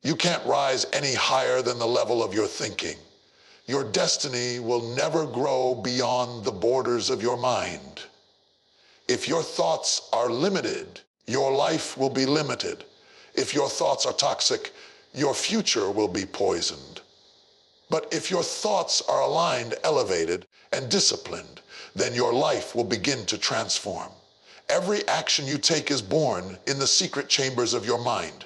You can't rise any higher than the level of your thinking. Your destiny will never grow beyond the borders of your mind. If your thoughts are limited, your life will be limited. If your thoughts are toxic, your future will be poisoned. But if your thoughts are aligned, elevated, and disciplined, then your life will begin to transform. Every action you take is born in the secret chambers of your mind.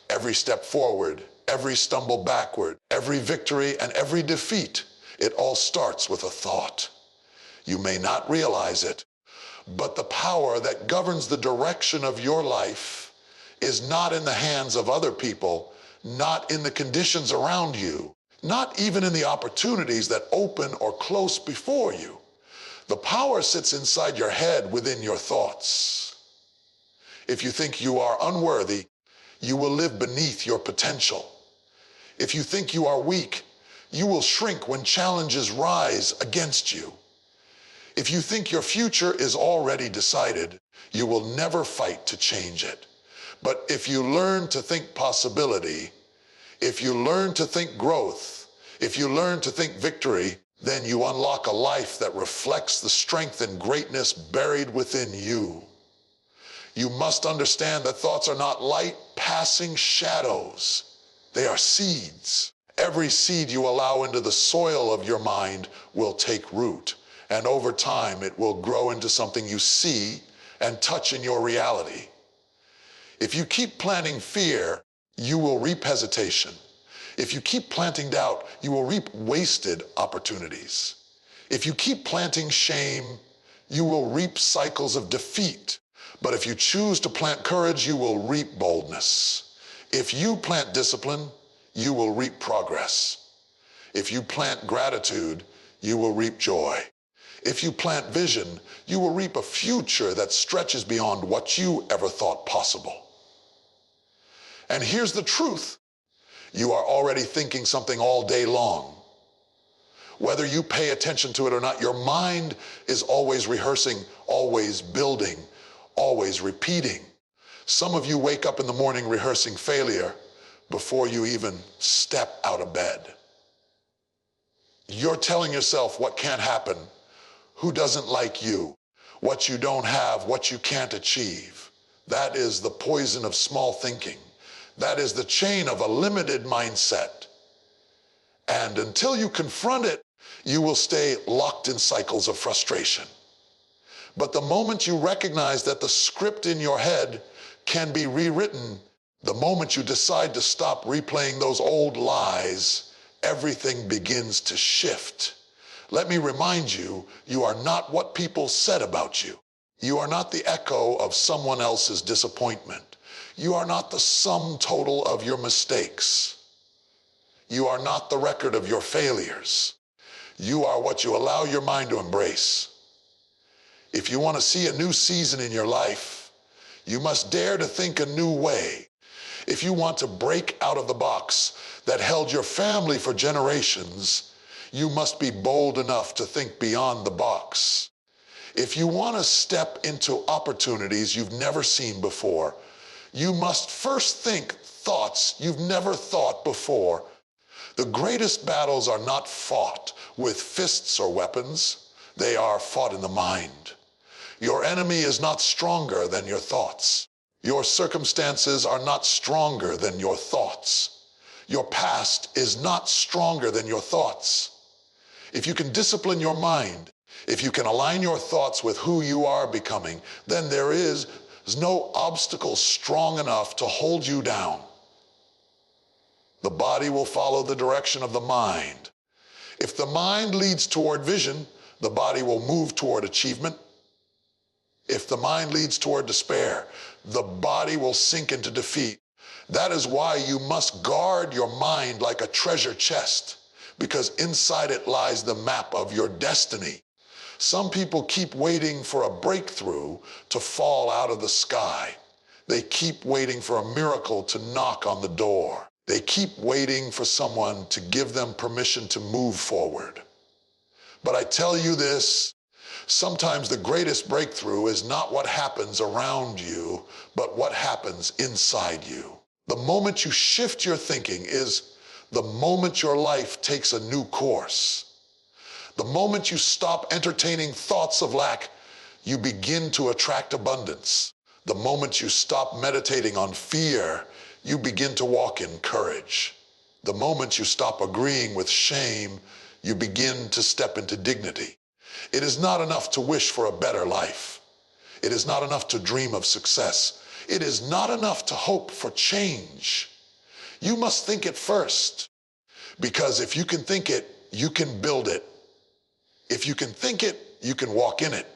Every step forward, every stumble backward, every victory and every defeat, it all starts with a thought. You may not realize it, but the power that governs the direction of your life is not in the hands of other people, not in the conditions around you, not even in the opportunities that open or close before you. The power sits inside your head within your thoughts. If you think you are unworthy, you will live beneath your potential. If you think you are weak, you will shrink when challenges rise against you. If you think your future is already decided, you will never fight to change it. But if you learn to think possibility, if you learn to think growth, if you learn to think victory, then you unlock a life that reflects the strength and greatness buried within you. You must understand that thoughts are not light passing shadows. They are seeds. Every seed you allow into the soil of your mind will take root, and over time it will grow into something you see and touch in your reality. If you keep planting fear, you will reap hesitation. If you keep planting doubt, you will reap wasted opportunities. If you keep planting shame, you will reap cycles of defeat. But if you choose to plant courage, you will reap boldness. If you plant discipline, you will reap progress. If you plant gratitude, you will reap joy. If you plant vision, you will reap a future that stretches beyond what you ever thought possible. And here's the truth. You are already thinking something all day long. Whether you pay attention to it or not, your mind is always rehearsing, always building, always repeating. Some of you wake up in the morning rehearsing failure before you even step out of bed. You're telling yourself what can't happen, who doesn't like you, what you don't have, what you can't achieve. That is the poison of small thinking. That is the chain of a limited mindset. And until you confront it, you will stay locked in cycles of frustration. But the moment you recognize that the script in your head can be rewritten, the moment you decide to stop replaying those old lies, everything begins to shift. Let me remind you, you are not what people said about you. You are not the echo of someone else's disappointment. You are not the sum total of your mistakes. You are not the record of your failures. You are what you allow your mind to embrace. If you want to see a new season in your life, you must dare to think a new way. If you want to break out of the box that held your family for generations, you must be bold enough to think beyond the box. If you want to step into opportunities you've never seen before, you must first think thoughts you've never thought before. The greatest battles are not fought with fists or weapons. They are fought in the mind. Your enemy is not stronger than your thoughts. Your circumstances are not stronger than your thoughts. Your past is not stronger than your thoughts. If you can discipline your mind, if you can align your thoughts with who you are becoming, then there is no obstacle strong enough to hold you down. The body will follow the direction of the mind. If the mind leads toward vision, the body will move toward achievement. If the mind leads toward despair, the body will sink into defeat. That is why you must guard your mind like a treasure chest, because inside it lies the map of your destiny. Some people keep waiting for a breakthrough to fall out of the sky. They keep waiting for a miracle to knock on the door. They keep waiting for someone to give them permission to move forward. But I tell you this, sometimes the greatest breakthrough is not what happens around you, but what happens inside you. The moment you shift your thinking is the moment your life takes a new course. The moment you stop entertaining thoughts of lack, you begin to attract abundance. The moment you stop meditating on fear, you begin to walk in courage. The moment you stop agreeing with shame, you begin to step into dignity. It is not enough to wish for a better life. It is not enough to dream of success. It is not enough to hope for change. You must think it first, because if you can think it, you can build it. If you can think it, you can walk in it.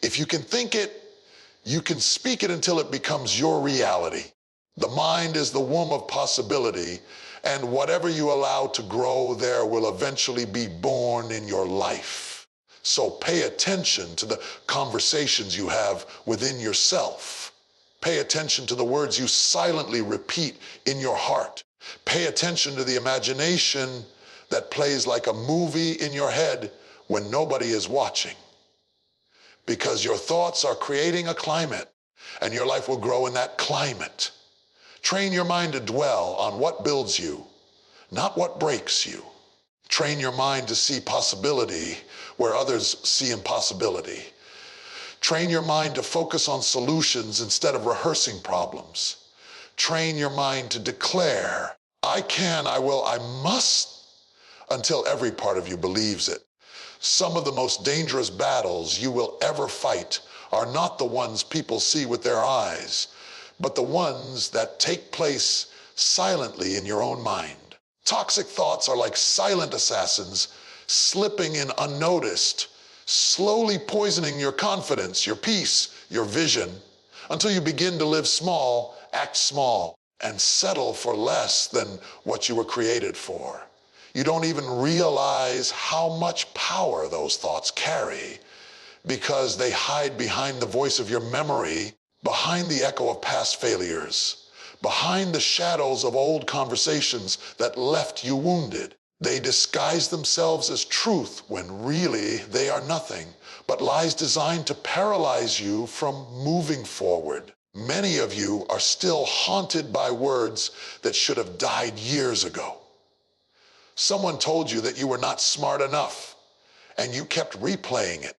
If you can think it, you can speak it until it becomes your reality. The mind is the womb of possibility, and whatever you allow to grow there will eventually be born in your life. So pay attention to the conversations you have within yourself. Pay attention to the words you silently repeat in your heart. Pay attention to the imagination that plays like a movie in your head when nobody is watching. Because your thoughts are creating a climate, and your life will grow in that climate. Train your mind to dwell on what builds you, not what breaks you. Train your mind to see possibility where others see impossibility. Train your mind to focus on solutions instead of rehearsing problems. Train your mind to declare, I can, I will, I must, until every part of you believes it. Some of the most dangerous battles you will ever fight are not the ones people see with their eyes, but the ones that take place silently in your own mind. Toxic thoughts are like silent assassins slipping in unnoticed, slowly poisoning your confidence, your peace, your vision, until you begin to live small, act small, and settle for less than what you were created for. You don't even realize how much power those thoughts carry because they hide behind the voice of your memory, behind the echo of past failures, behind the shadows of old conversations that left you wounded. They disguise themselves as truth when really they are nothing but lies designed to paralyze you from moving forward. Many of you are still haunted by words that should have died years ago. Someone told you that you were not smart enough, and you kept replaying it.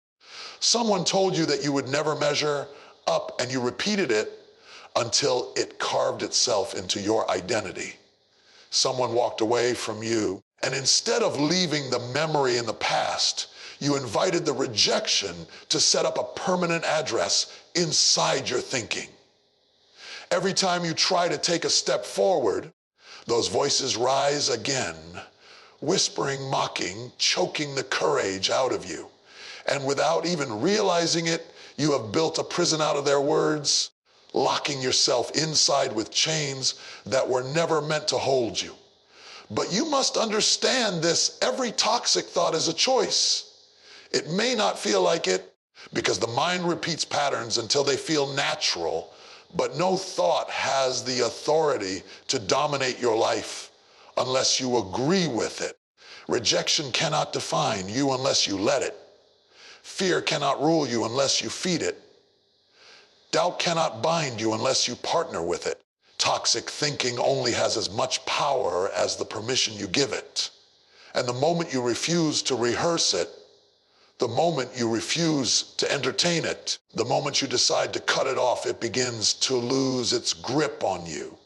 Someone told you that you would never measure up, and you repeated it until it carved itself into your identity. Someone walked away from you, and instead of leaving the memory in the past, you invited the rejection to set up a permanent address inside your thinking. Every time you try to take a step forward, those voices rise again, whispering, mocking, choking the courage out of you. And without even realizing it, you have built a prison out of their words, locking yourself inside with chains that were never meant to hold you. But you must understand this: every toxic thought is a choice. It may not feel like it, because the mind repeats patterns until they feel natural, but no thought has the authority to dominate your life unless you agree with it. Rejection cannot define you unless you let it. Fear cannot rule you unless you feed it. Doubt cannot bind you unless you partner with it. Toxic thinking only has as much power as the permission you give it. And the moment you refuse to rehearse it, the moment you refuse to entertain it, the moment you decide to cut it off, it begins to lose its grip on you.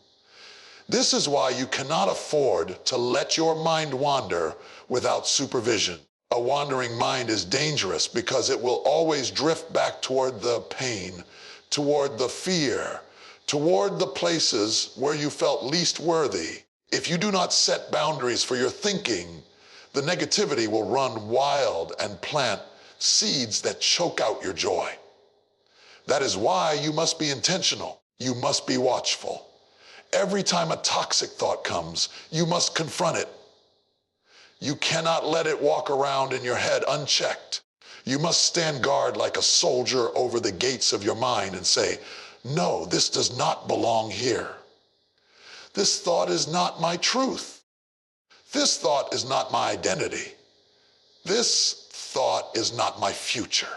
This is why you cannot afford to let your mind wander without supervision. A wandering mind is dangerous because it will always drift back toward the pain, toward the fear, toward the places where you felt least worthy. If you do not set boundaries for your thinking, the negativity will run wild and plant seeds that choke out your joy. That is why you must be intentional. You must be watchful. Every time a toxic thought comes, you must confront it. You cannot let it walk around in your head unchecked. You must stand guard like a soldier over the gates of your mind and say, no, this does not belong here. This thought is not my truth. This thought is not my identity. This thought is not my future.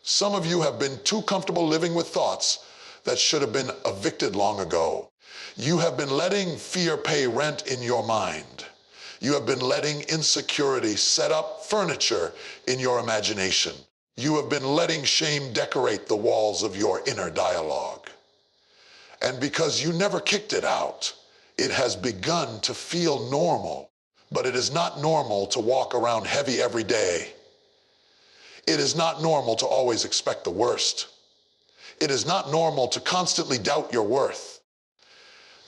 Some of you have been too comfortable living with thoughts that should have been evicted long ago. You have been letting fear pay rent in your mind. You have been letting insecurity set up furniture in your imagination. You have been letting shame decorate the walls of your inner dialogue. And because you never kicked it out, it has begun to feel normal. But it is not normal to walk around heavy every day. It is not normal to always expect the worst. It is not normal to constantly doubt your worth.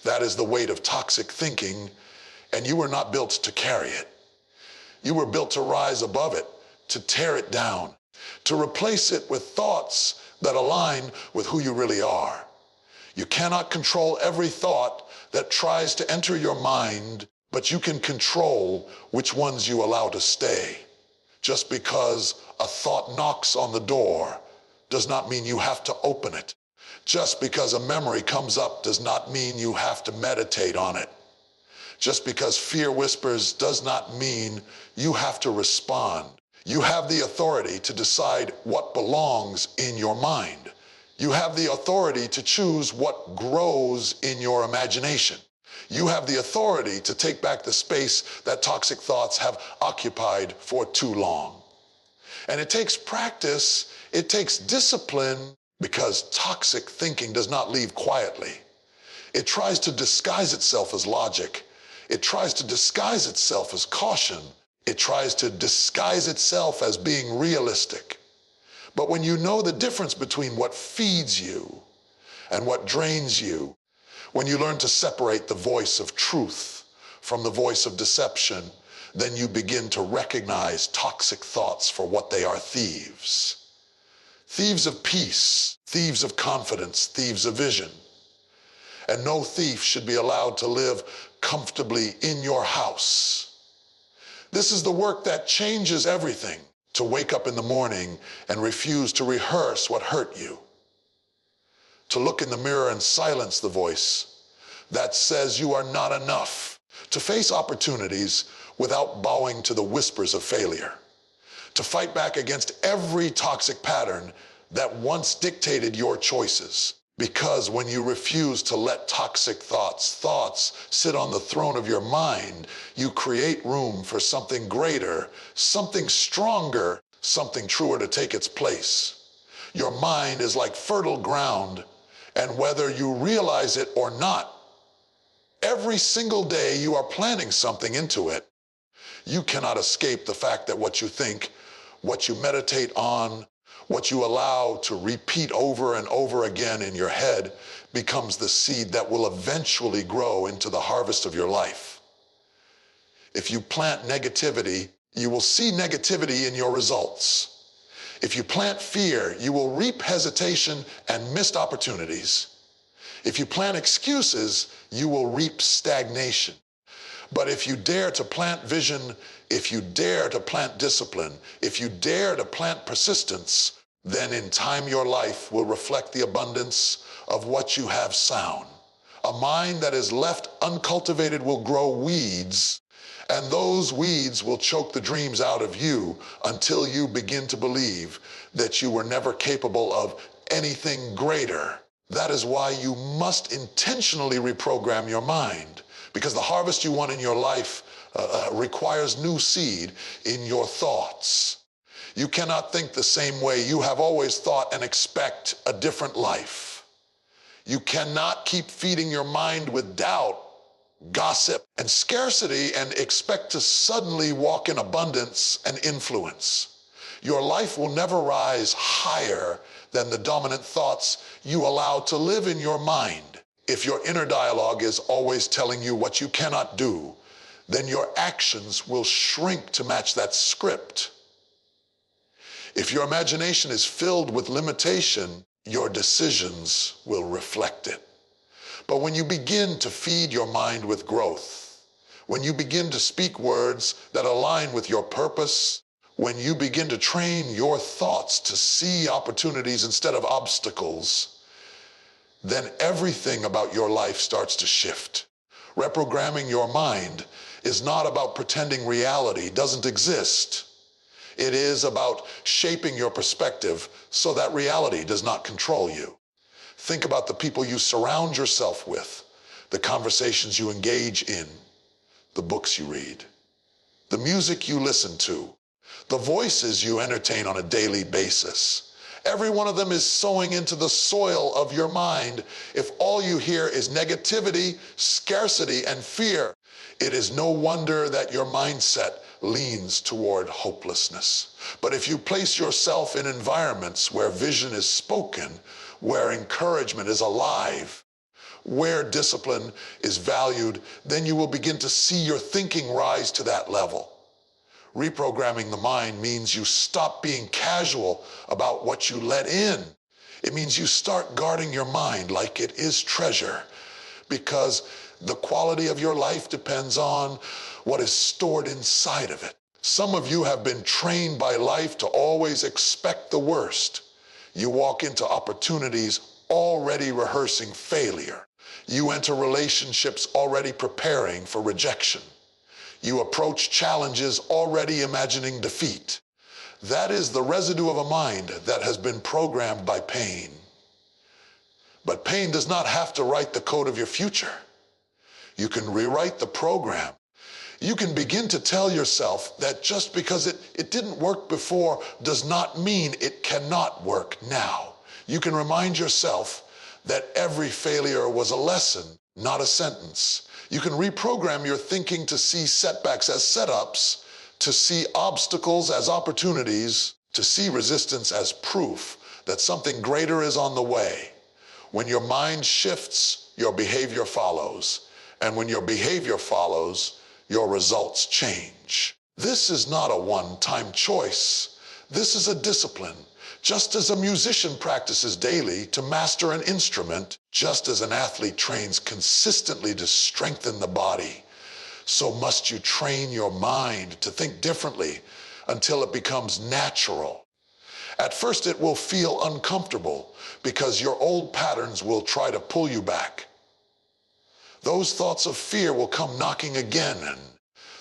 That is the weight of toxic thinking, and you were not built to carry it. You were built to rise above it, to tear it down, to replace it with thoughts that align with who you really are. You cannot control every thought that tries to enter your mind, but you can control which ones you allow to stay. Just because a thought knocks on the door does not mean you have to open it. Just because a memory comes up does not mean you have to meditate on it. Just because fear whispers does not mean you have to respond. You have the authority to decide what belongs in your mind. You have the authority to choose what grows in your imagination. You have the authority to take back the space that toxic thoughts have occupied for too long. And it takes practice, it takes discipline, because toxic thinking does not leave quietly. It tries to disguise itself as logic. It tries to disguise itself as caution. It tries to disguise itself as being realistic. But when you know the difference between what feeds you and what drains you, when you learn to separate the voice of truth from the voice of deception, then you begin to recognize toxic thoughts for what they are: thieves. Thieves of peace, thieves of confidence, thieves of vision. And no thief should be allowed to live comfortably in your house. This is the work that changes everything: to wake up in the morning and refuse to rehearse what hurt you. To look in the mirror and silence the voice that says you are not enough. To face opportunities without bowing to the whispers of failure. To fight back against every toxic pattern that once dictated your choices. Because when you refuse to let toxic thoughts sit on the throne of your mind, you create room for something greater, something stronger, something truer to take its place. Your mind is like fertile ground, and whether you realize it or not, every single day you are planting something into it. You cannot escape the fact that what you think, what you meditate on, what you allow to repeat over and over again in your head becomes the seed that will eventually grow into the harvest of your life. If you plant negativity, you will see negativity in your results. If you plant fear, you will reap hesitation and missed opportunities. If you plant excuses, you will reap stagnation. But if you dare to plant vision, if you dare to plant discipline, if you dare to plant persistence, then in time your life will reflect the abundance of what you have sown. A mind that is left uncultivated will grow weeds, and those weeds will choke the dreams out of you until you begin to believe that you were never capable of anything greater. That is why you must intentionally reprogram your mind, because the harvest you want in your life requires new seed in your thoughts. You cannot think the same way you have always thought and expect a different life. You cannot keep feeding your mind with doubt, gossip, and scarcity and expect to suddenly walk in abundance and influence. Your life will never rise higher than the dominant thoughts you allow to live in your mind. If your inner dialogue is always telling you what you cannot do, then your actions will shrink to match that script. If your imagination is filled with limitation, your decisions will reflect it. But when you begin to feed your mind with growth, when you begin to speak words that align with your purpose, when you begin to train your thoughts to see opportunities instead of obstacles, then everything about your life starts to shift. Reprogramming your mind is not about pretending reality doesn't exist. It is about shaping your perspective so that reality does not control you. Think about the people you surround yourself with, the conversations you engage in, the books you read, the music you listen to, the voices you entertain on a daily basis. Every one of them is sowing into the soil of your mind. If all you hear is negativity, scarcity, and fear, it is no wonder that your mindset leans toward hopelessness. But if you place yourself in environments where vision is spoken, where encouragement is alive, where discipline is valued, then you will begin to see your thinking rise to that level. Reprogramming the mind means you stop being casual about what you let in. It means you start guarding your mind like it is treasure, because the quality of your life depends on what is stored inside of it. Some of you have been trained by life to always expect the worst. You walk into opportunities already rehearsing failure. You enter relationships already preparing for rejection. You approach challenges already imagining defeat. That is the residue of a mind that has been programmed by pain. But pain does not have to write the code of your future. You can rewrite the program. You can begin to tell yourself that just because it didn't work before does not mean it cannot work now. You can remind yourself that every failure was a lesson, not a sentence. You can reprogram your thinking to see setbacks as setups, to see obstacles as opportunities, to see resistance as proof that something greater is on the way. When your mind shifts, your behavior follows. And when your behavior follows, your results change. This is not a one-time choice. This is a discipline. Just as a musician practices daily to master an instrument, just as an athlete trains consistently to strengthen the body, so must you train your mind to think differently until it becomes natural. At first it will feel uncomfortable because your old patterns will try to pull you back. Those thoughts of fear will come knocking again, and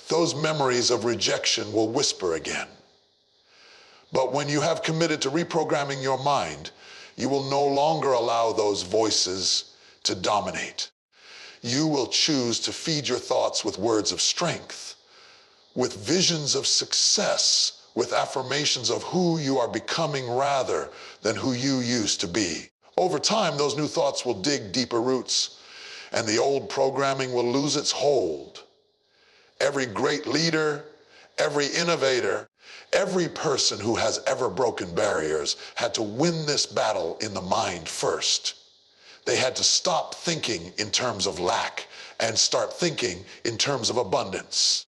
those memories of rejection will whisper again. But when you have committed to reprogramming your mind, you will no longer allow those voices to dominate. You will choose to feed your thoughts with words of strength, with visions of success, with affirmations of who you are becoming rather than who you used to be. Over time, those new thoughts will dig deeper roots, and the old programming will lose its hold. Every great leader, every innovator, every person who has ever broken barriers had to win this battle in the mind first. They had to stop thinking in terms of lack and start thinking in terms of abundance.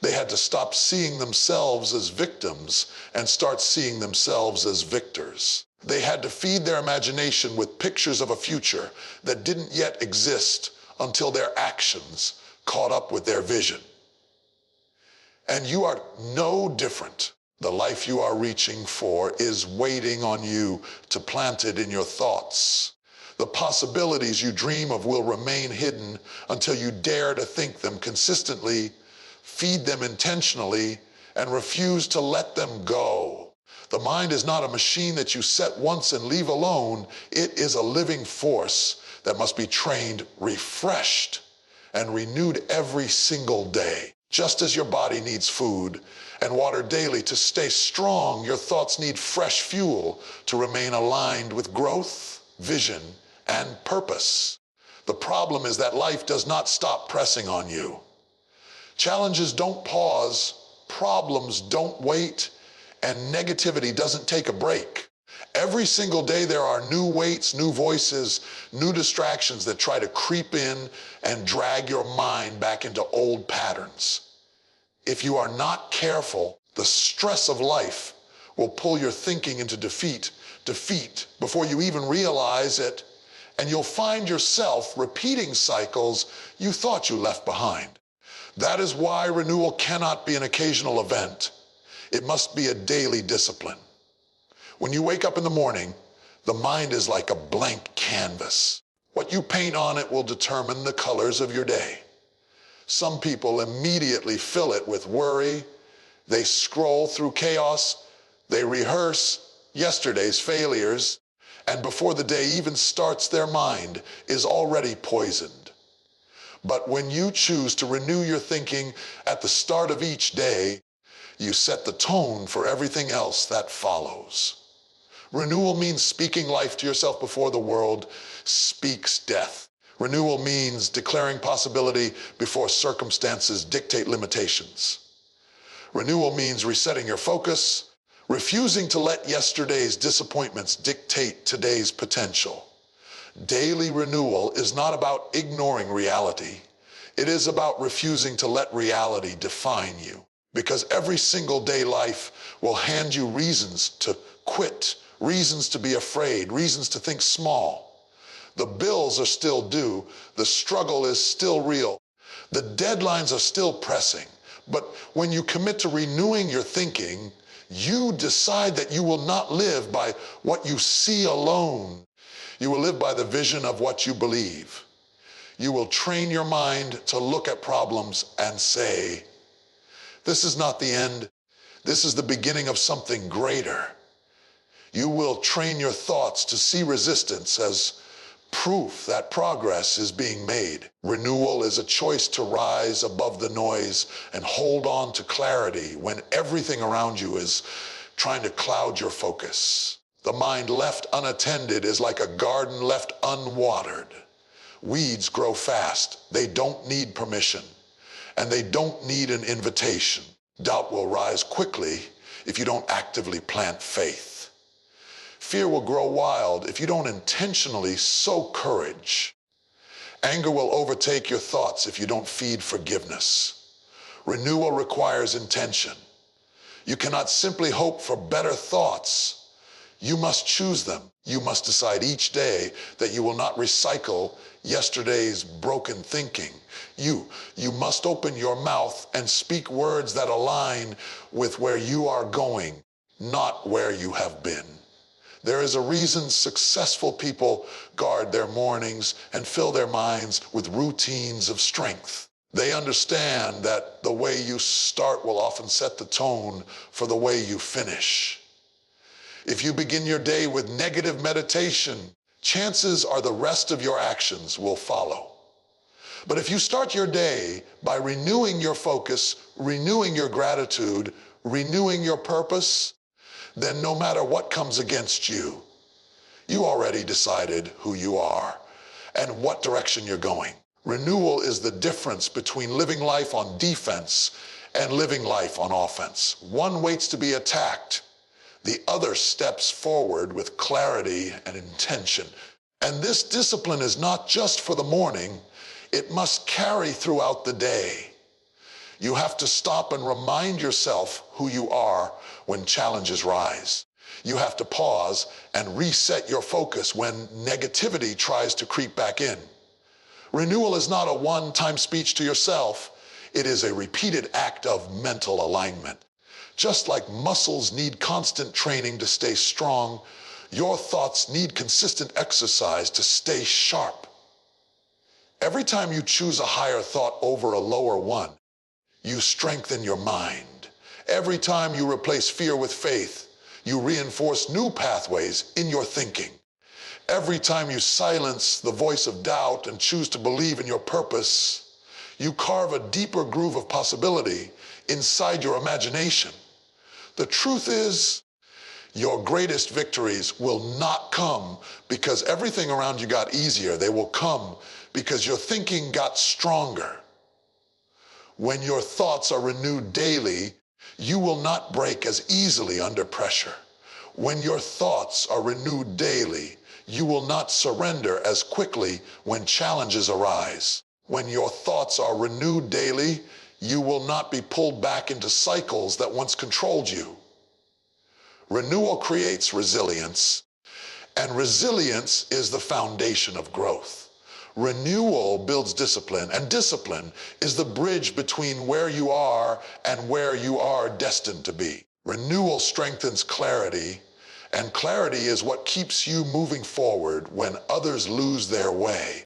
They had to stop seeing themselves as victims and start seeing themselves as victors. They had to feed their imagination with pictures of a future that didn't yet exist until their actions caught up with their vision. And you are no different. The life you are reaching for is waiting on you to plant it in your thoughts. The possibilities you dream of will remain hidden until you dare to think them consistently, feed them intentionally, and refuse to let them go. The mind is not a machine that you set once and leave alone. It is a living force that must be trained, refreshed, and renewed every single day. Just as your body needs food and water daily to stay strong, your thoughts need fresh fuel to remain aligned with growth, vision, and purpose. The problem is that life does not stop pressing on you. Challenges don't pause, problems don't wait, and negativity doesn't take a break. Every single day there are new weights, new voices, new distractions that try to creep in and drag your mind back into old patterns. If you are not careful, the stress of life will pull your thinking into defeat before you even realize it, and you'll find yourself repeating cycles you thought you left behind. That is why renewal cannot be an occasional event. It must be a daily discipline. When you wake up in the morning, the mind is like a blank canvas. What you paint on it will determine the colors of your day. Some people immediately fill it with worry. They scroll through chaos. They rehearse yesterday's failures. And before the day even starts, their mind is already poisoned. But when you choose to renew your thinking at the start of each day, you set the tone for everything else that follows. Renewal means speaking life to yourself before the world speaks death. Renewal means declaring possibility before circumstances dictate limitations. Renewal means resetting your focus, refusing to let yesterday's disappointments dictate today's potential. Daily renewal is not about ignoring reality. It is about refusing to let reality define you. Because every single day life will hand you reasons to quit, reasons to be afraid, reasons to think small. The bills are still due. The struggle is still real. The deadlines are still pressing. But when you commit to renewing your thinking, you decide that you will not live by what you see alone. You will live by the vision of what you believe. You will train your mind to look at problems and say, this is not the end. This is the beginning of something greater. You will train your thoughts to see resistance as proof that progress is being made. Renewal is a choice to rise above the noise and hold on to clarity when everything around you is trying to cloud your focus. The mind left unattended is like a garden left unwatered. Weeds grow fast. They don't need permission, and they don't need an invitation. Doubt will rise quickly if you don't actively plant faith. Fear will grow wild if you don't intentionally sow courage. Anger will overtake your thoughts if you don't feed forgiveness. Renewal requires intention. You cannot simply hope for better thoughts. You must choose them. You must decide each day that you will not recycle yesterday's broken thinking. You must open your mouth and speak words that align with where you are going, not where you have been. There is a reason successful people guard their mornings and fill their minds with routines of strength. They understand that the way you start will often set the tone for the way you finish. If you begin your day with negative meditation, chances are the rest of your actions will follow. But if you start your day by renewing your focus, renewing your gratitude, renewing your purpose, then no matter what comes against you, you already decided who you are and what direction you're going. Renewal is the difference between living life on defense and living life on offense. One waits to be attacked. The other steps forward with clarity and intention. And this discipline is not just for the morning. It must carry throughout the day. You have to stop and remind yourself who you are when challenges rise. You have to pause and reset your focus when negativity tries to creep back in. Renewal is not a one-time speech to yourself. It is a repeated act of mental alignment. Just like muscles need constant training to stay strong, your thoughts need consistent exercise to stay sharp. Every time you choose a higher thought over a lower one, you strengthen your mind. Every time you replace fear with faith, you reinforce new pathways in your thinking. Every time you silence the voice of doubt and choose to believe in your purpose, you carve a deeper groove of possibility inside your imagination. The truth is, your greatest victories will not come because everything around you got easier. They will come because your thinking got stronger. When your thoughts are renewed daily, you will not break as easily under pressure. When your thoughts are renewed daily, you will not surrender as quickly when challenges arise. When your thoughts are renewed daily, you will not be pulled back into cycles that once controlled you. Renewal creates resilience, and resilience is the foundation of growth. Renewal builds discipline, and discipline is the bridge between where you are and where you are destined to be. Renewal strengthens clarity, and clarity is what keeps you moving forward when others lose their way.